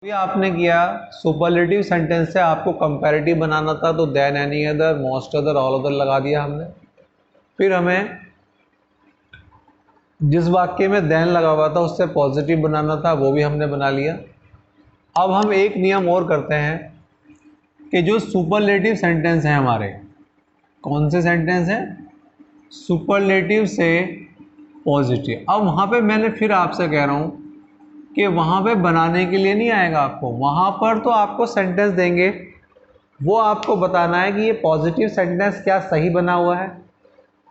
भी आपने किया सुपरलेटिव सेंटेंस से आपको कंपैरेटिव बनाना था तो than any other, most other, all other लगा दिया हमने। फिर हमें जिस वाक्य में देन लगा हुआ था उससे पॉजिटिव बनाना था, वो भी हमने बना लिया। अब हम एक नियम और करते हैं कि जो सुपरलेटिव सेंटेंस है हमारे, कौन से सेंटेंस है, सुपरलेटिव से पॉजिटिव। अब वहाँ पे मैंने फिर आपसे कह रहा हूँ कि वहाँ पे बनाने के लिए नहीं आएगा आपको, वहाँ पर तो आपको सेंटेंस देंगे, वो आपको बताना है कि ये पॉजिटिव सेंटेंस क्या सही बना हुआ है,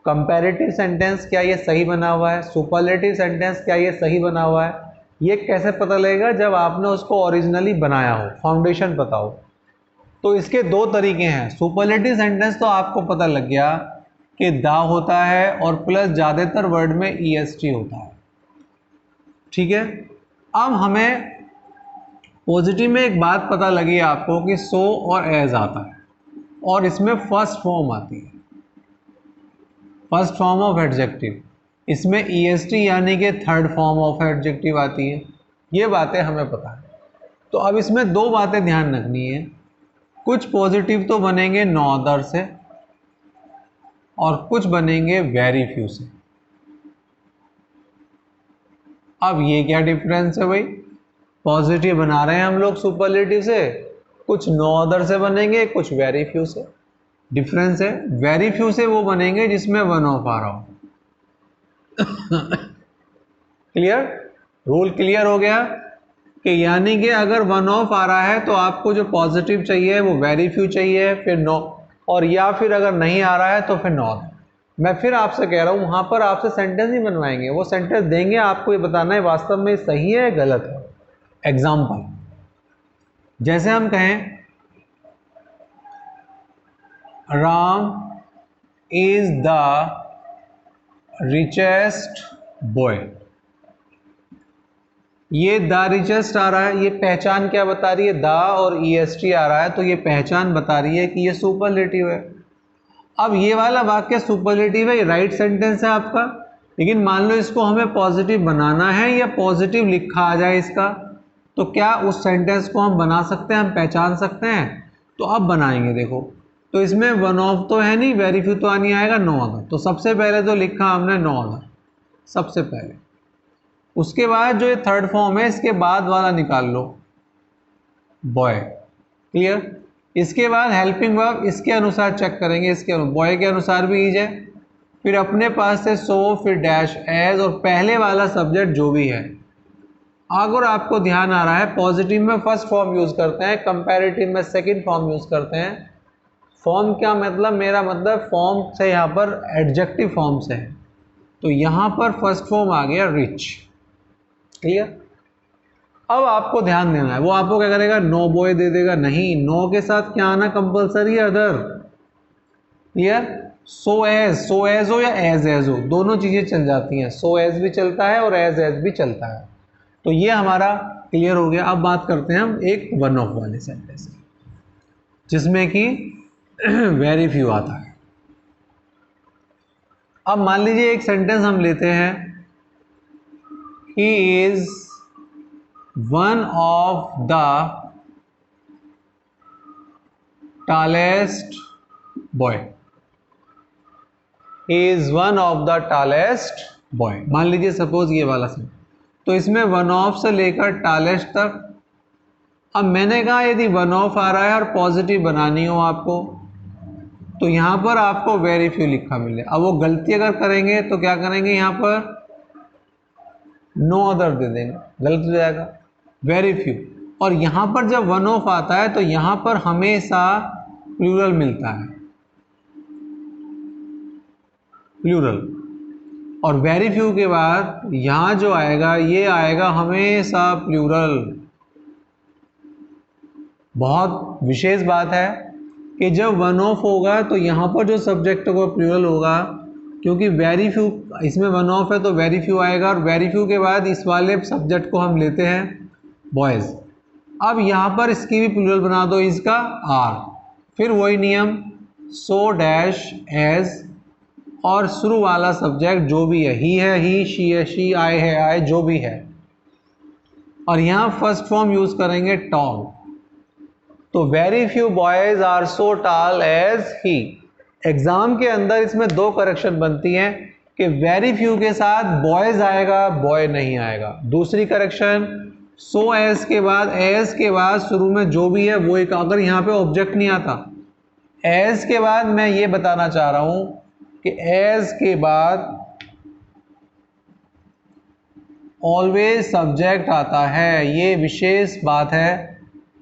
कंपैरेटिव सेंटेंस क्या ये सही बना हुआ है, सुपरलेटिव सेंटेंस क्या ये सही बना हुआ है। ये कैसे पता लगेगा, जब आपने उसको ओरिजिनली बनाया हो, फाउंडेशन पता हो। तो इसके दो तरीके हैं। सुपरलेटिव सेंटेंस तो आपको पता लग गया कि दा होता है और प्लस ज़्यादातर वर्ड में EST होता है, ठीक है। अब हमें पॉजिटिव में एक बात पता लगी आपको कि सो और एज आता है और इसमें फर्स्ट फॉर्म आती है, फर्स्ट फॉर्म ऑफ एडजेक्टिव। इसमें EST यानी कि थर्ड फॉर्म ऑफ एडजेक्टिव आती है। ये बातें हमें पता है। तो अब इसमें दो बातें ध्यान रखनी है। कुछ पॉजिटिव तो बनेंगे नो अदर से और कुछ बनेंगे वेरी फ्यू से। अब ये क्या डिफरेंस है भाई, पॉजिटिव बना रहे हैं हम लोग सुपरलेटिव से, कुछ नो अदर से बनेंगे, कुछ वेरी फ्यू से। डिफरेंस है, वेरी फ्यू से वो बनेंगे जिसमें वन ऑफ आ रहा हो। क्लियर, रूल क्लियर हो गया कि यानी कि अगर वन ऑफ आ रहा है तो आपको जो पॉजिटिव चाहिए वो वेरी फ्यू चाहिए, फिर नो, और या फिर अगर नहीं आ रहा है तो फिर नॉट। मैं फिर आपसे कह रहा हूं, वहां पर आपसे सेंटेंस नहीं बनवाएंगे, वो सेंटेंस देंगे, आपको ये बताना है वास्तव में सही है गलत है। एग्जाम्पल, जैसे हम कहें Ram is the richest boy, ये द रिचेस्ट आ रहा है, ये पहचान क्या बता रही है, द और EST आ रहा है, तो ये पहचान बता रही है कि ये सुपरलेटिव है। अब ये वाला वाक्य सुपरलेटिव है, ये राइट सेंटेंस है आपका, लेकिन मान लो इसको हमें पॉजिटिव बनाना है या पॉजिटिव लिखा आ जाए इसका, तो क्या उस सेंटेंस को हम बना सकते हैं, हम पहचान सकते हैं? तो अब बनाएंगे। देखो, तो इसमें वन ऑफ तो है नहीं, वेरी फ्यू तो नहीं आएगा, नो अदर। तो सबसे पहले तो लिखा हमने नो अदर सबसे पहले, उसके बाद जो ये थर्ड फॉर्म है इसके बाद वाला निकाल लो, बॉय। क्लियर, इसके बाद हेल्पिंग वर्ब इसके अनुसार चेक करेंगे, इसके बॉय के अनुसार भी इज है, फिर अपने पास से सो, फिर डैश एज, और पहले वाला सब्जेक्ट जो भी है। अगर आपको ध्यान आ रहा है, पॉजिटिव में फर्स्ट फॉर्म यूज करते हैं, कंपैरेटिव में सेकंड फॉर्म यूज करते हैं। फॉर्म क्या मतलब, मेरा मतलब फॉर्म से यहाँ पर एडजेक्टिव फॉर्म से है, तो यहाँ पर फर्स्ट फॉर्म आ गया रिच। क्लियर, अब आपको ध्यान देना है, वो आपको क्या करेगा, नो बॉय दे देगा, नहीं, नो के साथ क्या आना कंपलसरी है, अदर। क्लियर, सो एज हो या एज हो, दोनों चीजें चल जाती हैं, सो एज भी चलता है और एज भी चलता है। तो ये हमारा क्लियर हो गया। अब बात करते हैं हम एक वन ऑफ वाले सेंटेंस की, जिसमें कि वेरी फ्यू आता है। अब मान लीजिए एक सेंटेंस हम लेते हैं, he is one of the tallest boy, he is one of the tallest boy, मान लीजिए सपोज ये वाला सेंटेंस, तो इसमें वन ऑफ से लेकर टालेस्ट तक। अब मैंने कहा यदि वन ऑफ आ रहा है और पॉजिटिव बनानी हो आपको, तो यहां पर आपको वेरी फ्यू लिखा मिले। अब वो गलती अगर करेंगे तो क्या करेंगे, यहां पर नो अदर दे देंगे, गलत हो जाएगा, वेरी फ्यू। और यहां पर जब वन ऑफ आता है तो यहां पर हमेशा प्लूरल मिलता है, प्लूरल। और वेरी फ्यू के बाद यहां जो आएगा ये आएगा हमेशा प्लूरल। बहुत विशेष बात है कि जब वन ऑफ होगा तो यहां पर जो सब्जेक्ट होगा प्लूरल होगा, क्योंकि वेरी फ्यू, इसमें वन ऑफ है तो वेरी फ्यू आएगा, और वेरी फ्यू के बाद इस वाले सब्जेक्ट को हम लेते हैं बॉयज। अब यहां पर इसकी भी प्लूरल बना दो, इसका आर, फिर वही नियम, सो डैश एज, और शुरू वाला सब्जेक्ट जो भी है, ही है ही, शी है शी, आई है आई, जो भी है। और यहाँ फर्स्ट फॉर्म यूज करेंगे टॉल। तो very few boys are so tall as ही। एग्जाम के अंदर इसमें दो करेक्शन बनती हैं कि वेरी फ्यू के साथ बॉयज आएगा, बॉय नहीं आएगा। दूसरी करेक्शन, सो एज के बाद शुरू में जो भी है वो एक, अगर यहाँ पे ऑब्जेक्ट नहीं आता, एज के बाद मैं ये बताना चाह रहा हूं कि एज के बाद ऑलवेज सब्जेक्ट आता है, ये विशेष बात है।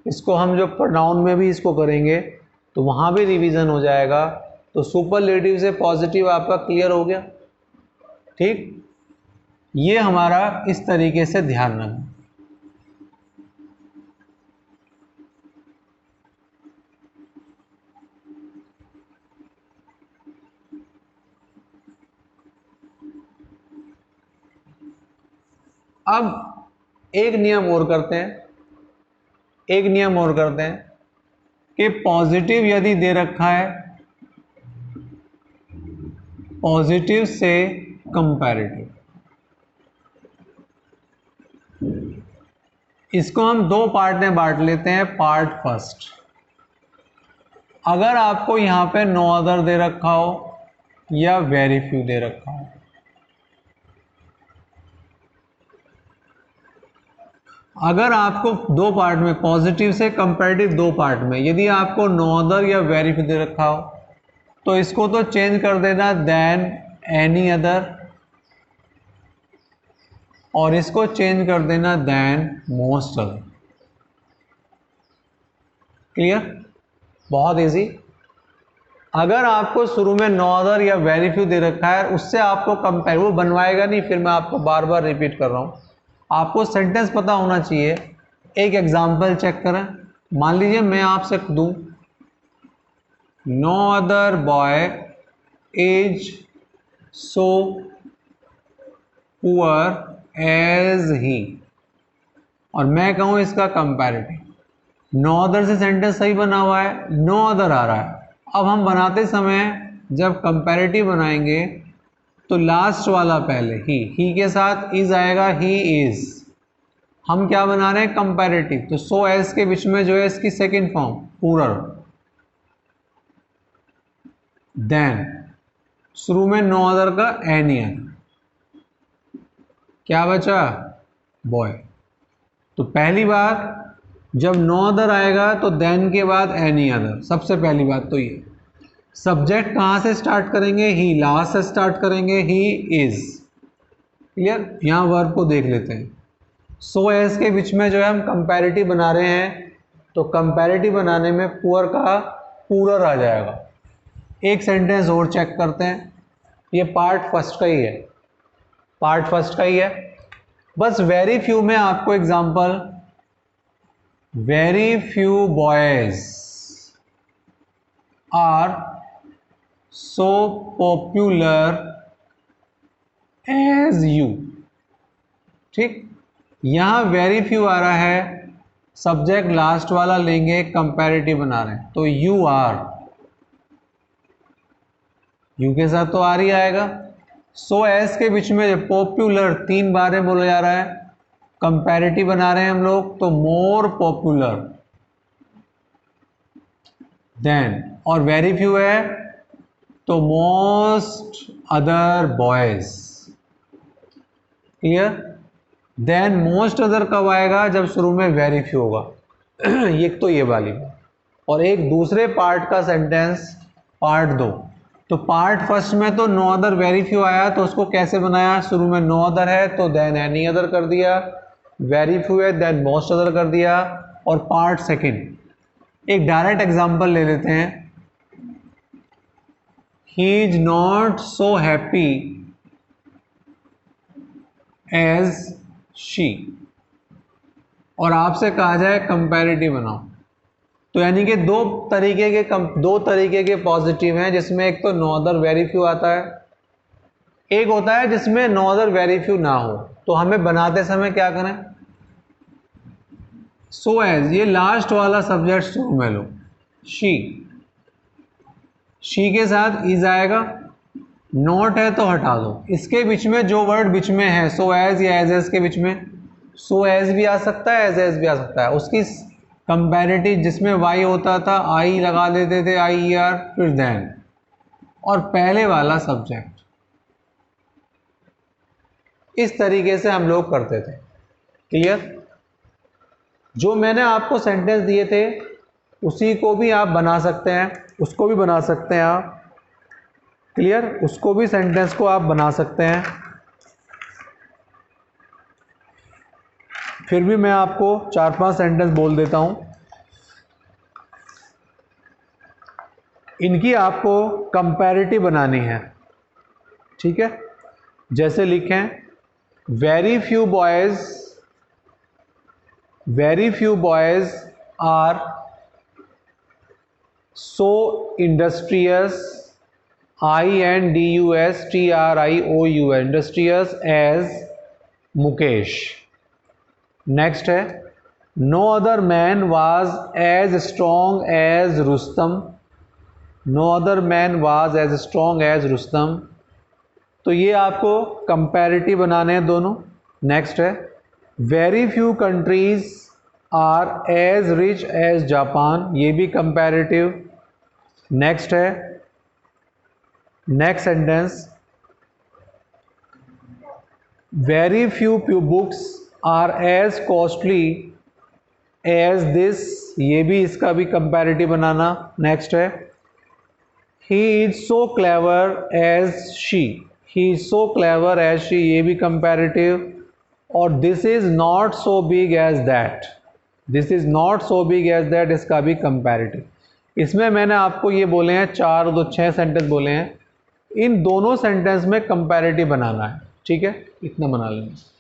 इसको हम जो प्रोनाउन में भी इसको करेंगे तो वहाँ भी रिवीजन हो जाएगा। तो सुपरलेटिव से पॉजिटिव आपका क्लियर हो गया। ठीक, ये हमारा इस तरीके से ध्यान रखना। अब एक नियम और करते हैं, कि पॉजिटिव यदि दे रखा है, पॉजिटिव से कंपैरेटिव, इसको हम दो पार्ट में बांट लेते हैं। पार्ट फर्स्ट, अगर आपको यहां पे नो अदर दे रखा हो या वेरी फ्यू दे रखा हो, अगर आपको दो पार्ट में, पॉजिटिव से कंपैरेटिव दो पार्ट में, यदि आपको नो अदर या वेरी फ्यू दे रखा हो तो इसको तो चेंज कर देना देन एनी अदर, और इसको चेंज कर देना देन मोस्ट अदर। क्लियर? बहुत इजी। अगर आपको शुरू में नो अदर या वेरी फ्यू दे रखा है, उससे आपको कंपेयर, वो बनवाएगा नहीं, फिर मैं आपको बार बार रिपीट कर रहा हूं, आपको सेंटेंस पता होना चाहिए। एक एग्जांपल चेक करें। मान लीजिए मैं आपसे दूं, no other boy is so poor as ही, और मैं कहूं इसका कंपैरेटिव। नो अदर से सेंटेंस सही बना हुआ है, नो अदर आ रहा है। अब हम बनाते समय जब कंपैरेटिव बनाएंगे तो लास्ट वाला पहले, ही के साथ इज आएगा, ही इज। हम क्या बना रहे हैं? कंपैरेटिव। तो सो एज के बीच में जो है इसकी सेकंड फॉर्म पूरर, देन शुरू में नो अदर का एनी अदर, क्या बचा? बॉय। तो पहली बार जब नो अदर आएगा तो देन के बाद एनी अदर। सबसे पहली बात तो ये, सब्जेक्ट कहाँ से स्टार्ट करेंगे? ही। लास्ट से स्टार्ट करेंगे, ही इज। क्लियर? यहाँ वर्ब को देख लेते हैं। सो एज के बीच में जो है हम कंपैरेटिव बना रहे हैं, तो कंपैरेटिव बनाने में पुअर का पूरर आ जाएगा। एक सेंटेंस और चेक करते हैं, ये पार्ट फर्स्ट का ही है, बस वेरी फ्यू में आपको example, very few boys are so popular as you. ठीक, यहां वेरी फ्यू आ रहा है, सब्जेक्ट लास्ट वाला लेंगे, कंपैरेटिव बना रहे हैं, तो यू आर, यू के साथ तो आर ही आएगा। सो एस के बीच में पॉपुलर 3 बार बोला जा रहा है, कंपैरेटिव बना रहे हैं हम लोग, तो मोर पॉपुलर देन, और वेरी फ्यू है तो most other boys. Clear? Than most other कब आएगा? जब शुरू में वेरी फ्यू होगा। ये तो ये वाली बात। और एक दूसरे पार्ट का सेंटेंस, पार्ट 2। तो पार्ट फर्स्ट में तो नो अदर वेरी फ्यू आया, तो उसको कैसे बनाया? शुरू में नो अदर है तो देन एनी अदर कर दिया, वेरी फ्यू है देन मोस्ट अदर कर दिया। और पार्ट सेकंड, एक डायरेक्ट एग्जांपल ले लेते हैं, he is not so happy as she, और आपसे कहा जाए कंपैरेटिव बनाओ, तो यानी कि दो तरीके के पॉजिटिव हैं, जिसमें एक तो नो अदर वेरी फ्यू आता है, एक होता है जिसमें नो अदर वेरी फ्यू ना हो। तो हमें बनाते समय क्या करें? सो एज, ये लास्ट वाला सब्जेक्ट शुरू में लो, शी के साथ इज आएगा, नॉट है तो हटा दो, इसके बीच में जो वर्ड बीच में है, सो एज या एज के बीच में, सो एज भी आ सकता है, एज भी आ सकता है। उसकी कंपैरेटिव जिसमें वाई होता था, आई लगा देते थे, आई आर, फिर देन, और पहले वाला सब्जेक्ट। इस तरीके से हम लोग करते थे। क्लियर? जो मैंने आपको सेंटेंस दिए थे उसी को भी आप बना सकते हैं, उसको भी बना सकते हैं आप। क्लियर? उसको भी सेंटेंस को आप बना सकते हैं। फिर भी मैं आपको 4-5 सेंटेंस बोल देता हूं। इनकी आपको कंपैरेटिव बनानी है। ठीक है? जैसे लिखें, very few boys are so industrious, INDUSTRIOUS, industrious as Mukesh. Next है, no other man was as strong as Rustam, no other man was as strong as Rustam. तो ये आपको कंपैरेटिव बनाने हैं दोनों। नेक्स्ट है, very few countries are as rich as Japan, ये भी कंपैरेटिव। नेक्स्ट है, next sentence, very few books are as costly as this, ये भी, इसका भी कंपैरेटिव बनाना। नेक्स्ट है, he is so clever as she, he is so clever as she, ये भी कंपैरेटिव। और this is not so big as that, this is not so big as that, इसका भी कंपैरेटिव। इसमें मैंने आपको ये बोले हैं 4 2 6 सेंटेंस बोले हैं। इन दोनों सेंटेंस में कंपैरेटिव बनाना है। ठीक है? इतना बना लेंगे।